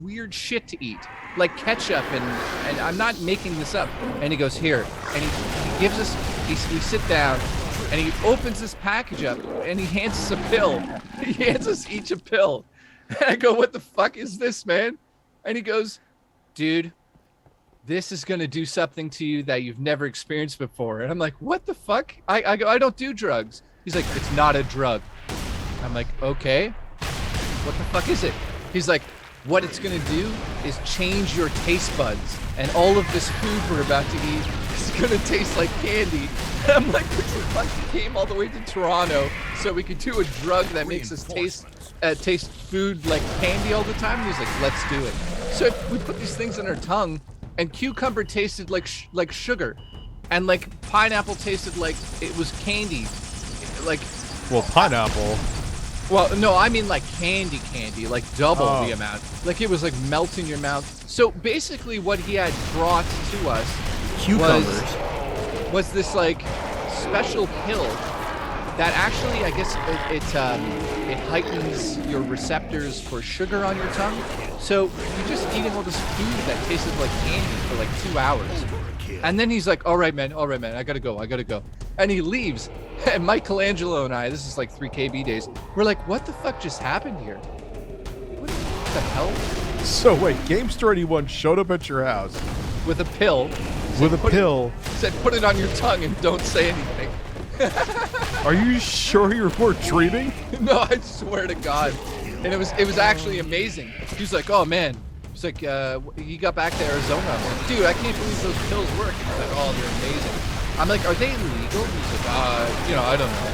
weird shit to eat, like ketchup, and I'm not making this up. And he goes, here, and he gives us, we sit down, and he opens this package up, and he hands us a pill. He hands us each a pill. And I go, what the fuck is this, man? And he goes, dude, this is going to do something to you that you've never experienced before. And I'm like, what the fuck? I go, I don't do drugs. He's like, it's not a drug. I'm like, okay, what the fuck is it? He's like, what it's going to do is change your taste buds. And all of this food we're about to eat is going to taste like candy. And I'm like, what the fuck? He came all the way to Toronto so we could do a drug that makes us taste food like candy all the time. And he's like, let's do it. So we put these things in our tongue, and cucumber tasted like sugar, and like pineapple tasted like it was candy. Like, well, pineapple. Well, no, I mean like candy, like double the amount. Like it was like melt in your mouth. So basically what he had brought to us was this like special pill that actually, I guess it heightens your receptors for sugar on your tongue. So you're just eating all this food that tasted like candy for like 2 hours. And then he's like, all right, man, I gotta go. And he leaves. And Michelangelo and I, this is like 3KB days, we're like, what the fuck just happened here? What the hell? So wait, Gamester 81 showed up at your house with a pill. Said, put it on your tongue and don't say anything. Are you sure you were dreaming? No, I swear to God. And it was actually amazing. He was like, oh man. He's like, he got back to Arizona. I'm like, dude, I can't believe those pills work. He's like, oh, they're amazing. I'm like, are they legal? He's like, I don't know.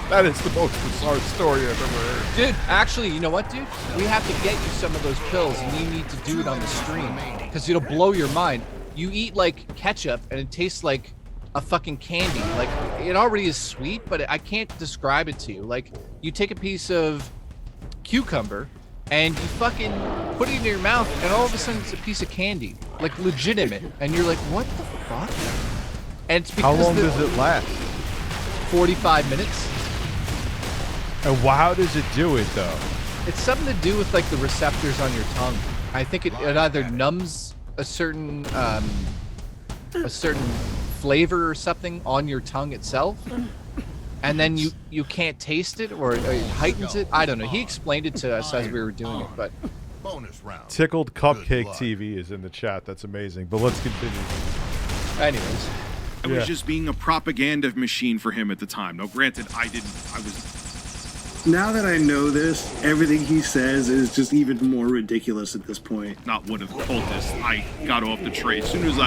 That is the most bizarre story I've ever heard. Dude, actually, you know what, dude? We have to get you some of those pills, and you need to do it on the stream, because it'll blow your mind. You eat, like, ketchup, and it tastes like a fucking candy. Like, it already is sweet, but I can't describe it to you. Like, you take a piece of cucumber, and you fucking put it in your mouth, and all of a sudden it's a piece of candy. Like, legitimate. And you're like, what the fuck? And it's because how long does it last? 45 minutes. And how does it do it, though? It's something to do with, like, the receptors on your tongue. I think it either numbs a certain flavor or something on your tongue itself, and then you can't taste it, or it heightens it. I don't know. He explained it to us as we were doing it, but bonus round. Tickled Cupcake TV is in the chat. That's amazing. But let's continue. Anyways, I was just being a propaganda machine for him at the time. Now, granted, I was. Now that I know this, everything he says is just even more ridiculous at this point. Not would have told this. I got off the trade as soon as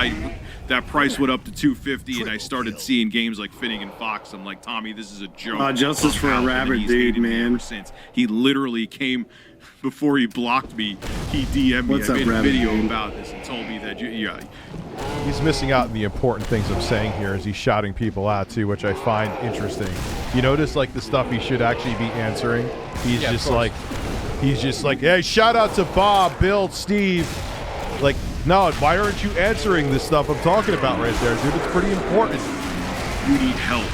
that price went up to $250, and I started seeing games like Finnegan Fox. I'm like, Tommy, this is a joke. Justice for a rabbit, dude, man. Ever since he literally came before he blocked me, he DM'd me. What's I up, made a rabbit, video dude? about this and told me that He's missing out on the important things I'm saying here as he's shouting people out too, which I find interesting. You notice like the stuff he should actually be answering. He's just like, hey, shout out to Bob, Bill, Steve. Like, no, why aren't you answering this stuff I'm talking about right there, dude? It's pretty important. you need help.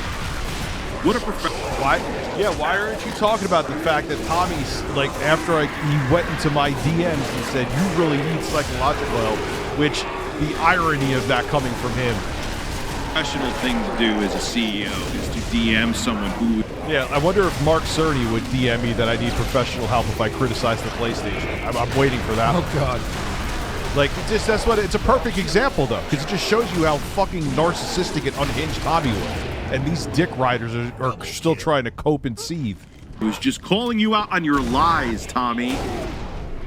What a professional. Why aren't you talking about the fact that Tommy's, like, after he went into my DMs, he said, you really need psychological help, which the irony of that coming from him. Professional thing to do as a CEO is to DM someone who would. Yeah, I wonder if Mark Cerny would DM me that I need professional help if I criticize the PlayStation. I'm waiting for that. oh god. Like, it's a perfect example, though, because it just shows you how fucking narcissistic and unhinged Tommy was. And these dick riders are still trying to cope and seethe. Who's just calling you out on your lies, Tommy.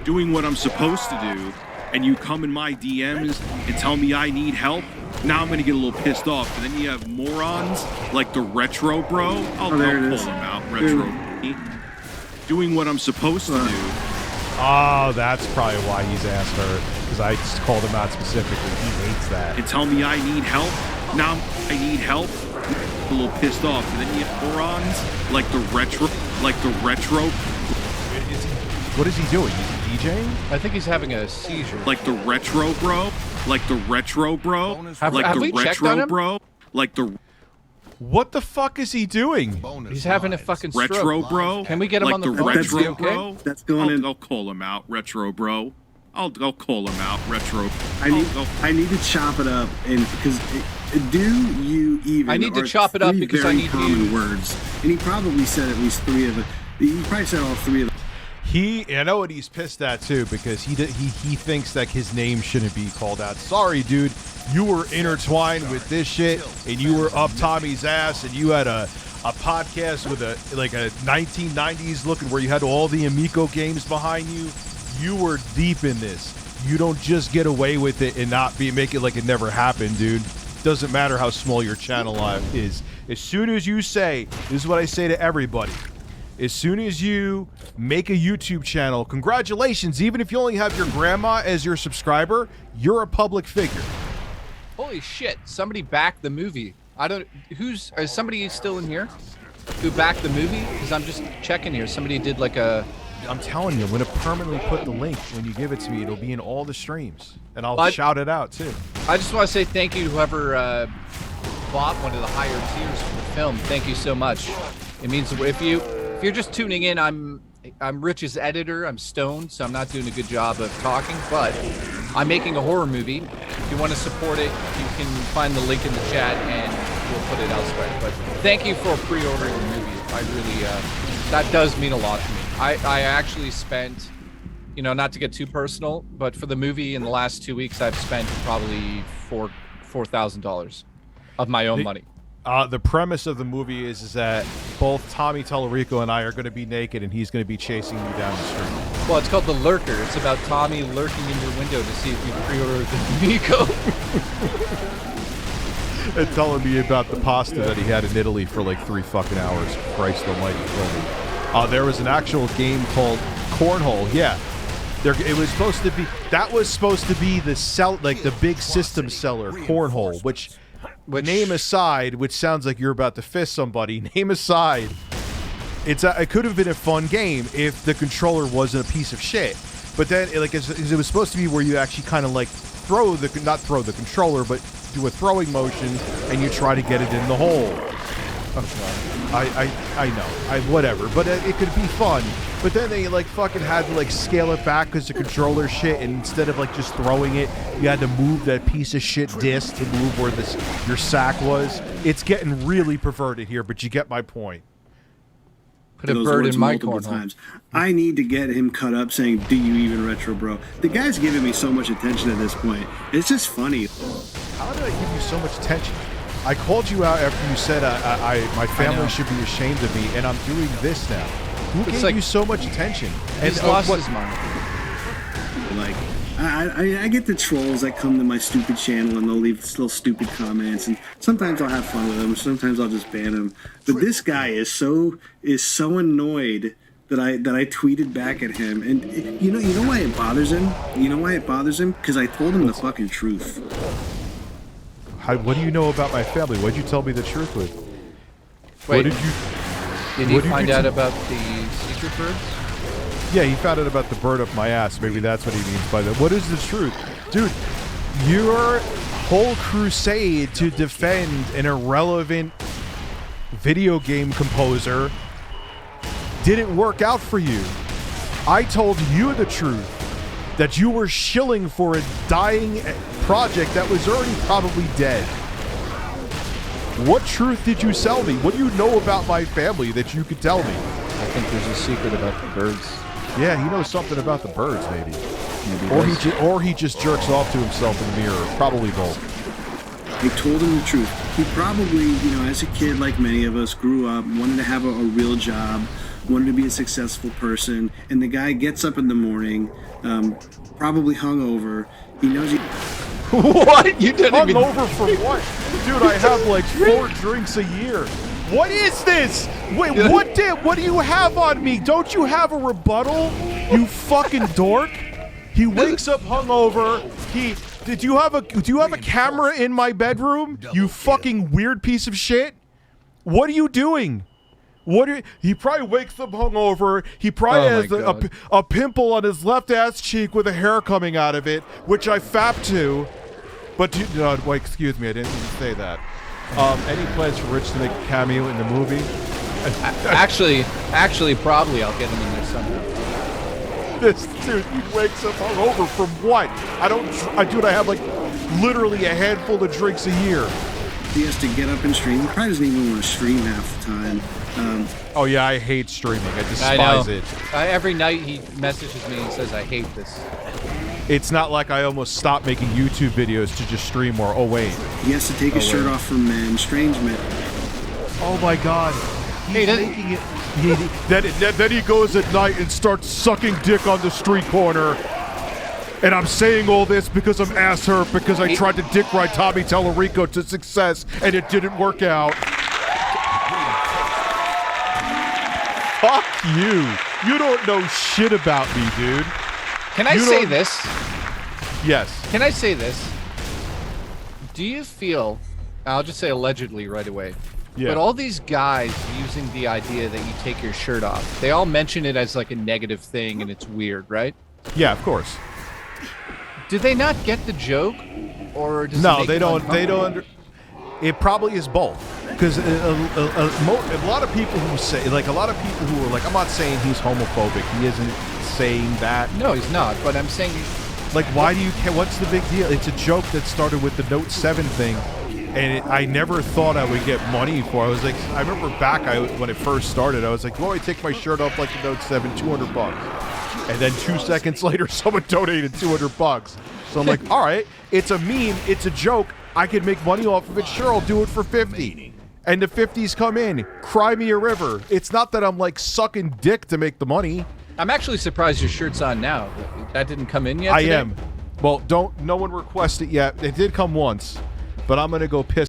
Doing what I'm supposed to do, and you come in my DMs and tell me I need help. Now I'm gonna get a little pissed off. And then you have morons like the Retro Bro. I'll pull him out, Retro. Doing what I'm supposed to do. Oh, that's probably why he's asked her, because I just called him out specifically. He hates that. And tell me I need help. Now I need help. A little pissed off. And then you have morons like the Retro. What is he doing? He's DJing? I think he's having a seizure. Like the Retro Bro. Like the Retro Bro. Have like we the checked on Retro him? Bro. Like the. What the fuck is he doing? He's having a fucking stroke. Retro bro. Can we get him like on the the phone? retro Is he okay? bro? That's going in. I'll call him out, retro bro. I'll call him out, retro. I need to chop it up, and because do you even? I need to are chop it up three because I very need common you. words, and he probably said at least 3 of them. He probably said all 3 of them. I know what he's pissed at too, because he thinks that his name shouldn't be called out. Sorry, dude, you were intertwined with this shit, and you were up Tommy's ass, and you had a podcast with a 1990s looking where you had all the Amico games behind you. You were deep in this. You don't just get away with it and make it like it never happened, dude. Doesn't matter how small your channel is. As soon as you say, this is what I say to everybody. As soon as you make a YouTube channel, congratulations, even if you only have your grandma as your subscriber, you're a public figure. Holy shit! Somebody backed the movie. Is somebody still in here who backed the movie? Because I'm just checking here. Somebody did like a. I'm telling you, I'm going to permanently put the link when you give it to me. It'll be in all the streams, and I'll shout it out too. I just want to say thank you to whoever bought one of the higher tiers for the film. Thank you so much. It means if you're just tuning in, I'm Rich's editor. I'm stoned, so I'm not doing a good job of talking, but I'm making a horror movie. If you want to support it, you can find the link in the chat and we'll put it elsewhere. But thank you for pre-ordering the movie. I really, that does mean a lot to me. I actually spent, not to get too personal, but for the movie in the last 2 weeks, I've spent probably $4,000 of my own money. The premise of the movie is that both Tommy Tallarico and I are going to be naked, and he's going to be chasing you down the street. Well, it's called The Lurker. It's about Tommy lurking in your window to see if you pre-ordered the Nico. And telling me about the pasta that he had in Italy for like 3 fucking hours. Christ almighty, kill me. There was an actual game called Cornhole. Yeah. It was supposed to be. That was supposed to be the big system seller, Cornhole, which name aside, which sounds like you're about to fist somebody. Name aside, it could have been a fun game if the controller wasn't a piece of shit. But then, it was supposed to be where you actually kind of like not throw the controller, but do a throwing motion, and you try to get it in the hole. I know, whatever, but it could be fun. But then they fucking had to scale it back because the controller shit, and instead of just throwing it, you had to move that piece of shit disc to move where your sack was. It's getting really perverted here, but you get my point. Put a bird in my cornhole. I need to get him cut up saying, "Do you even retro, bro?" The guy's giving me so much attention at this point. It's just funny. How did I give you so much attention? I called you out after you said my family should be ashamed of me, and I'm doing this now. Who gave you so much attention? He's lost his mind. I get the trolls that come to my stupid channel and they'll leave little stupid comments, and sometimes I'll have fun with them, sometimes I'll just ban them. But this guy is so annoyed that I tweeted back at him, and you know why it bothers him? You know why it bothers him? Because I told him the fucking truth. What do you know about my family? What'd you tell me the truth with? Wait, did you find out about the secret birds? Yeah, he found out about the bird up my ass. Maybe that's what he means by that. What is the truth? Dude, your whole crusade to defend an irrelevant video game composer didn't work out for you. I told you the truth, that you were shilling for a dying project that was already probably dead. What truth did you sell me? What do you know about my family that you could tell me? I think there's a secret about the birds. Yeah, he knows something about the birds, maybe. Or he just jerks off to himself in the mirror. Probably both. I told him the truth. He probably, as a kid, like many of us, grew up, wanted to have a real job, wanted to be a successful person, and the guy gets up in the morning, probably hungover. He knows he... What? You didn't hungover for what? Dude, I have 4 drinks a year. What is this? Wait, what do you have on me? Don't you have a rebuttal? You fucking dork. He wakes up hungover. Do you have a camera in my bedroom? You fucking weird piece of shit. What are you doing? He probably wakes up hungover. He probably has a pimple on his left ass cheek with a hair coming out of it, which I fapped to. But wait, excuse me, I didn't even say that. Any plans for Rich to make a cameo in the movie? Actually, probably I'll get him in there somehow. This dude, he wakes up hungover from what? Dude, I have like literally a handful of drinks a year. He has to get up and stream. He probably doesn't even want to stream half the time. Oh yeah, I hate streaming. I I despise know. it. Every night he messages me and says, "I hate this." It's not like I almost stopped making YouTube videos to just stream more. Oh wait. He has to take his shirt off for men, strange men. Oh my God. Hey, Making it. Then he goes at night and starts sucking dick on the street corner. And I'm saying all this because I'm ass hurt because I tried to dick ride Tommy Tallarico to success and it didn't work out. Fuck you. You don't know shit about me, dude. Can I say this? Yes. Can I say this? Do you feel? I'll just say allegedly right away. Yeah. But all these guys using the idea that you take your shirt off, they all mention it as like a negative thing and it's weird, right? Yeah, of course. Do they not get the joke, or does it No, make they them don't. They uncomfortable? don't. It probably is both, because a lot of people who say, like, a lot of people who are like, I'm not saying he's homophobic. He isn't saying that. No, he's not. But I'm saying, Like, why do you care? What's the big deal? It's a joke that started with the Note 7 thing, and I never thought I would get money for it. I was like, I remember back when it first started, I was like, well, I take my shirt off like the Note 7, $200. And then 2 seconds later, someone donated $200. So I'm like, all right, it's a meme, it's a joke. I can make money off of it. Sure, I'll do it for 50. And the 50s come in. Cry me a river. It's not that I'm like sucking dick to make the money. I'm actually surprised your shirt's on now. That didn't come in yet. I today? am. Well, no one request it yet. It did come once, but I'm gonna go piss